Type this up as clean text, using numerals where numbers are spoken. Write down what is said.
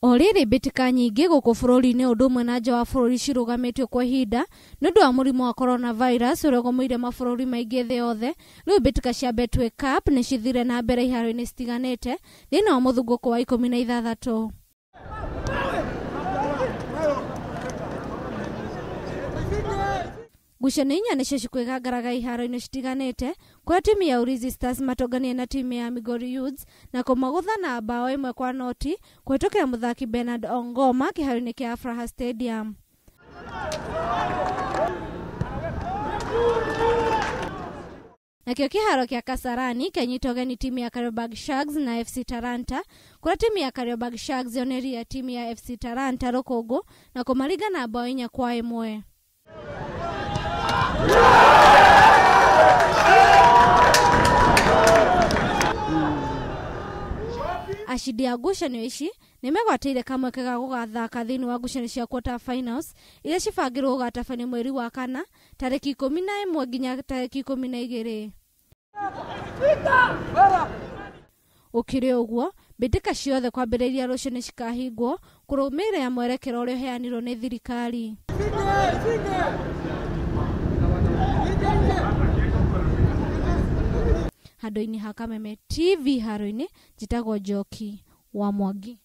Oriri mbitika nyingi guku bururi-ini undu umwe na nja wa bururi cirugamitio kwa ihinda nundu wa murimu wa coronavirus uria ugomeire mabururi maingi thi yothe. Riu mbitika cia Betway Cup ni cithire na mbere iharo-ini citiganite thiini wa muthunguko wa 16. Ngucanio inya nicio cikwigangaraga iharo-ini citiganite kuria timu ya Ulinzi Stars matonganie na timu ya Migori Youths na kumagutha na bao 1-0 kuhitukira muthaki Bernard Ongoma kiharo-ini kia Afraha Stadium. Nakio kiharo kia Kasarani kianyita ugeni timu ya Kariobangi Sharks na FC Talanta kuria timu ya Kariobangi Sharks yoneria timu ya FC Talanta rukungu na kumariga na bao 4-1. Ashidi ya ngucanio ici nimegwateire kamwe kega gugathaka thiini wa ngucanio cia quarter finals iria cibangirwo gugatabania mweri wa kana tariki 11 nginya tariki 12. Ukiri uguo mbitika ciothe kwambiriria rucio ni cikahingwo kurumira mwerekero uria uheanirwo ni thirikari. Handu-ini ha Kameme TV haro-ini njitagwo Njoki wa Mwangi.